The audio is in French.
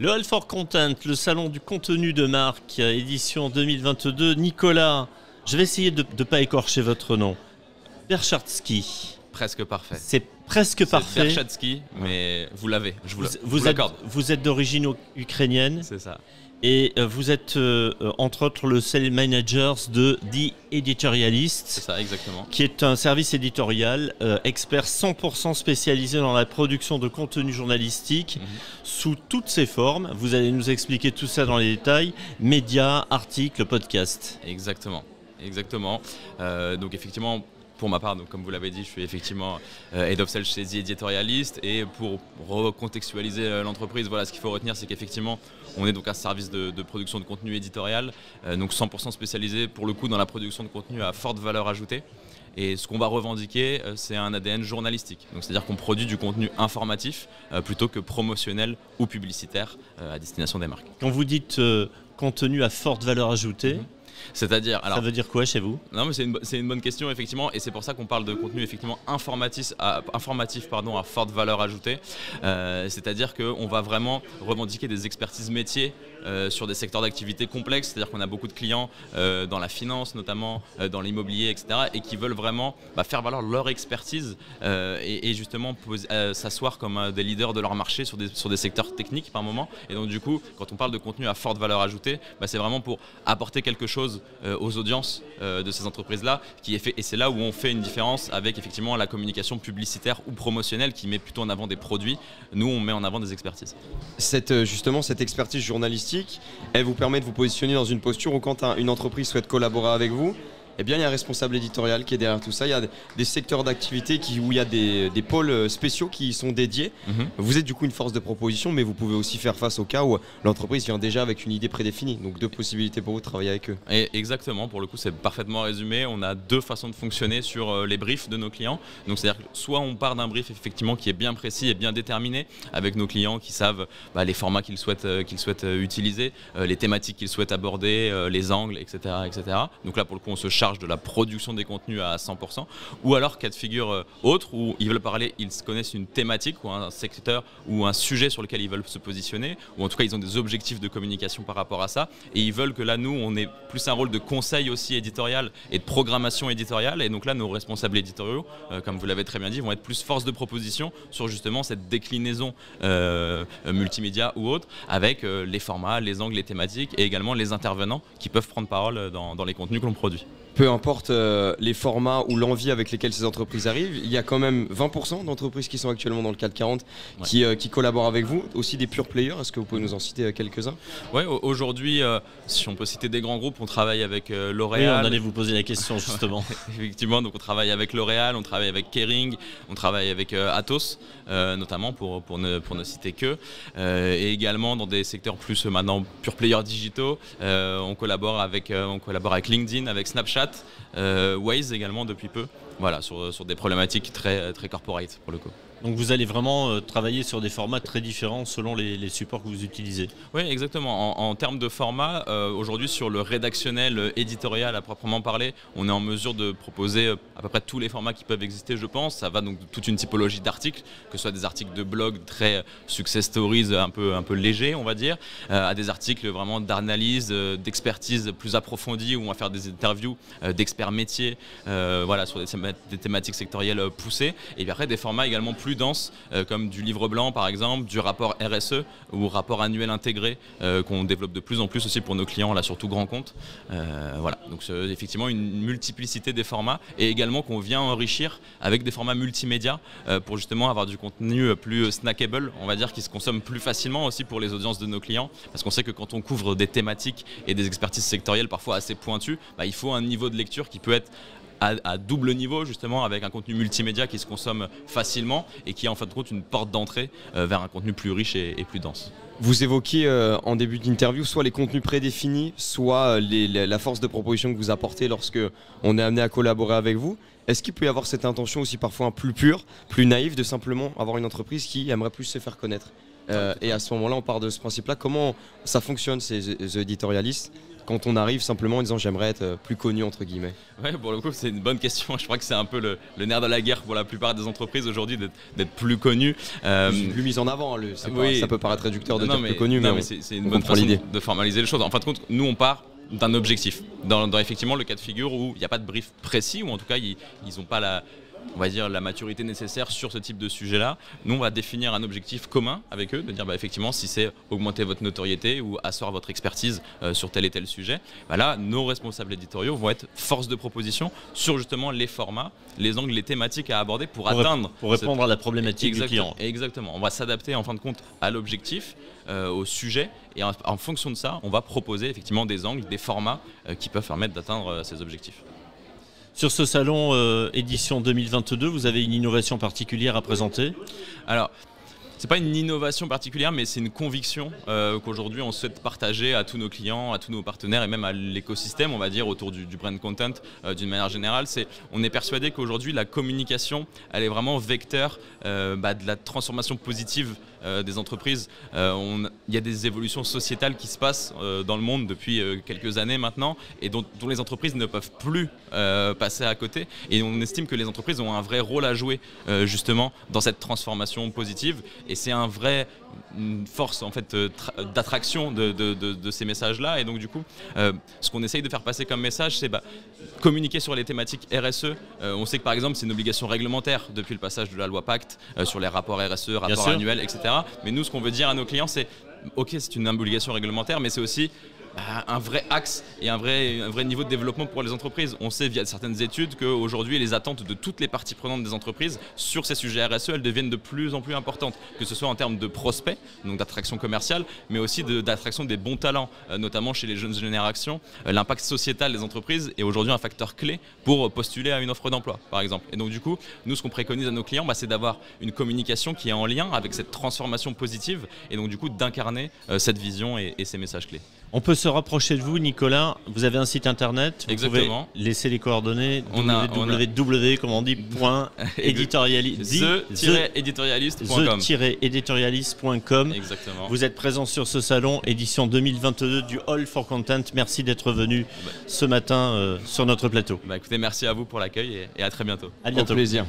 Le Hall for Content, le salon du contenu de marque, édition 2022. Nicolas, je vais essayer de ne pas écorcher votre nom. Berchatsky. Presque parfait. C'est presque parfait. Berchatsky, mais vous l'avez, je vous l'accorde. Vous êtes d'origine ukrainienne. C'est ça. Et vous êtes entre autres le sales manager de The Editorialist. C'est ça, exactement. Qui est un service éditorial expert 100% spécialisé dans la production de contenu journalistique sous toutes ses formes. Vous allez nous expliquer tout ça dans les détails. Médias, articles, podcasts. Exactement. Donc effectivement, pour ma part, donc, comme vous l'avez dit, je suis effectivement Head of Sales chez The Editorialist. Et pour recontextualiser l'entreprise, voilà, ce qu'il faut retenir, c'est qu'effectivement, on est donc un service de production de contenu éditorial, donc 100% spécialisé pour le coup dans la production de contenu à forte valeur ajoutée. Et ce qu'on va revendiquer, c'est un ADN journalistique. Donc c'est-à-dire qu'on produit du contenu informatif plutôt que promotionnel ou publicitaire à destination des marques. Quand vous dites contenu à forte valeur ajoutée, c'est-à-dire, alors, ça veut dire quoi chez vous? Non, mais c'est une bonne question effectivement, et c'est pour ça qu'on parle de contenu effectivement informatif à forte valeur ajoutée. C'est-à-dire qu'on va vraiment revendiquer des expertises métiers sur des secteurs d'activité complexes. C'est-à-dire qu'on a beaucoup de clients dans la finance notamment, dans l'immobilier, etc. et qui veulent vraiment faire valoir leur expertise et justement s'asseoir comme des leaders de leur marché sur des secteurs techniques par moment. Et donc du coup, quand on parle de contenu à forte valeur ajoutée, c'est vraiment pour apporter quelque chose aux audiences de ces entreprises-là, et c'est là où on fait une différence avec effectivement la communication publicitaire ou promotionnelle qui met plutôt en avant des produits. Nous, on met en avant des expertises. Justement, cette expertise journalistique, elle vous permet de vous positionner dans une posture où quand une entreprise souhaite collaborer avec vous, eh bien, il y a un responsable éditorial qui est derrière tout ça. Il y a des secteurs d'activité où il y a des pôles spéciaux qui y sont dédiés. Vous êtes du coup une force de proposition, mais vous pouvez aussi faire face au cas où l'entreprise vient déjà avec une idée prédéfinie. Donc deux possibilités pour vous de travailler avec eux. Et exactement, pour le coup, c'est parfaitement résumé. On a deux façons de fonctionner sur les briefs de nos clients. Donc c'est-à-dire que soit on part d'un brief effectivement qui est bien précis et bien déterminé, avec nos clients qui savent les formats qu'ils souhaitent utiliser, les thématiques qu'ils souhaitent aborder, les angles, etc., etc. Donc là, pour le coup, on se charge de la production des contenus à 100%, ou alors cas de figure autre où ils veulent parler, ils connaissent une thématique ou un secteur ou un sujet sur lequel ils veulent se positionner, ou en tout cas ils ont des objectifs de communication par rapport à ça, et ils veulent que là nous on ait plus un rôle de conseil aussi éditorial et de programmation éditoriale, et donc là nos responsables éditoriaux, comme vous l'avez très bien dit, vont être plus force de proposition sur justement cette déclinaison multimédia ou autre, avec les formats, les angles, les thématiques et également les intervenants qui peuvent prendre parole dans les contenus que l'on produit. Peu importe les formats ou l'envie avec lesquels ces entreprises arrivent, il y a quand même 20% d'entreprises qui sont actuellement dans le CAC 40 qui collaborent avec vous, aussi des pure players. Est-ce que vous pouvez nous en citer quelques-uns? Oui, aujourd'hui, si on peut citer des grands groupes, on travaille avec L'Oréal. Oui, on allait vous poser la question justement. Effectivement, donc on travaille avec L'Oréal, on travaille avec Kering, on travaille avec Atos, notamment pour ne citer que. Et également dans des secteurs plus maintenant pure players digitaux, on collabore avec LinkedIn, avec Snapchat, Waze également depuis peu, voilà, sur des problématiques très corporate pour le coup. Donc vous allez vraiment travailler sur des formats très différents selon les supports que vous utilisez. Oui, exactement. En termes de format, aujourd'hui sur le rédactionnel éditorial à proprement parler, on est en mesure de proposer à peu près tous les formats qui peuvent exister, je pense. Ça va donc de toute une typologie d'articles, que ce soit des articles de blog très success stories un peu légers, on va dire, à des articles vraiment d'analyse, d'expertise plus approfondie, où on va faire des interviews d'experts métiers, voilà, sur des thématiques sectorielles poussées. Et puis après des formats également plus denses, comme du livre blanc par exemple, du rapport RSE ou rapport annuel intégré qu'on développe de plus en plus aussi pour nos clients, là surtout grands comptes. Voilà, donc c'est effectivement une multiplicité des formats, et également qu'on vient enrichir avec des formats multimédia pour justement avoir du contenu plus snackable, on va dire, qui se consomme plus facilement aussi pour les audiences de nos clients, parce qu'on sait que quand on couvre des thématiques et des expertises sectorielles parfois assez pointues, il faut un niveau de lecture qui peut être à double niveau, justement, avec un contenu multimédia qui se consomme facilement et qui est en fin de compte une porte d'entrée vers un contenu plus riche et plus dense. Vous évoquiez en début d'interview soit les contenus prédéfinis, soit la force de proposition que vous apportez lorsque on est amené à collaborer avec vous. Est-ce qu'il peut y avoir cette intention aussi parfois plus pure, plus naïve, de simplement avoir une entreprise qui aimerait plus se faire connaître? Et à ce moment-là, on part de ce principe-là. Comment ça fonctionne, ces éditorialistes quand on arrive simplement en disant j'aimerais être plus connu entre guillemets? Ouais, pour le coup, c'est une bonne question. Je crois que c'est un peu le nerf de la guerre pour la plupart des entreprises aujourd'hui d'être plus connu. Plus mise en avant, ça peut paraître réducteur de dire plus connu, mais c'est une bonne façon de formaliser les choses. En fin de compte, nous on part d'un objectif, dans effectivement le cas de figure où il n'y a pas de brief précis, ou en tout cas ils n'ont pas la maturité nécessaire sur ce type de sujet-là. Nous, on va définir un objectif commun avec eux, de dire effectivement si c'est augmenter votre notoriété ou asseoir votre expertise sur tel et tel sujet. Là, nos responsables éditoriaux vont être force de proposition sur justement les formats, les angles, les thématiques à aborder pour répondre à la problématique du client. Exactement. On va s'adapter en fin de compte à l'objectif, au sujet, et en fonction de ça, on va proposer effectivement des angles, des formats qui peuvent permettre d'atteindre ces objectifs. Sur ce salon édition 2022, vous avez une innovation particulière à présenter? Alors, c'est pas une innovation particulière, mais c'est une conviction qu'aujourd'hui on souhaite partager à tous nos clients, à tous nos partenaires et même à l'écosystème, on va dire, autour du brand content d'une manière générale. On est persuadé qu'aujourd'hui la communication, elle est vraiment vecteur de la transformation positive des entreprises. Il y a des évolutions sociétales qui se passent dans le monde depuis quelques années maintenant et dont les entreprises ne peuvent plus passer à côté. Et on estime que les entreprises ont un vrai rôle à jouer justement dans cette transformation positive. Et c'est une force en fait d'attraction de ces messages-là. Et donc du coup, ce qu'on essaye de faire passer comme message, c'est communiquer sur les thématiques RSE. On sait que par exemple, c'est une obligation réglementaire depuis le passage de la loi Pacte sur les rapports RSE, rapports annuels, etc. Mais nous, ce qu'on veut dire à nos clients, c'est ok, c'est une obligation réglementaire, mais c'est aussi un vrai axe et un vrai niveau de développement pour les entreprises. On sait via certaines études qu'aujourd'hui, les attentes de toutes les parties prenantes des entreprises sur ces sujets RSE, elles deviennent de plus en plus importantes, que ce soit en termes de prospects, donc d'attraction commerciale, mais aussi d'attraction des bons talents, notamment chez les jeunes générations. L'impact sociétal des entreprises est aujourd'hui un facteur clé pour postuler à une offre d'emploi, par exemple. Et donc du coup, nous, ce qu'on préconise à nos clients, c'est d'avoir une communication qui est en lien avec cette transformation positive et donc du coup d'incarner cette vision et ces messages clés. On peut se rapprocher de vous, Nicolas. Vous avez un site internet. Vous Exactement. pouvez laisser les coordonnées. www.the-éditorialiste.com. Exactement. Vous êtes présent sur ce salon édition 2022 du All for Content. Merci d'être venu ce matin sur notre plateau. Écoutez, merci à vous pour l'accueil et à très bientôt. À bientôt. Au plaisir.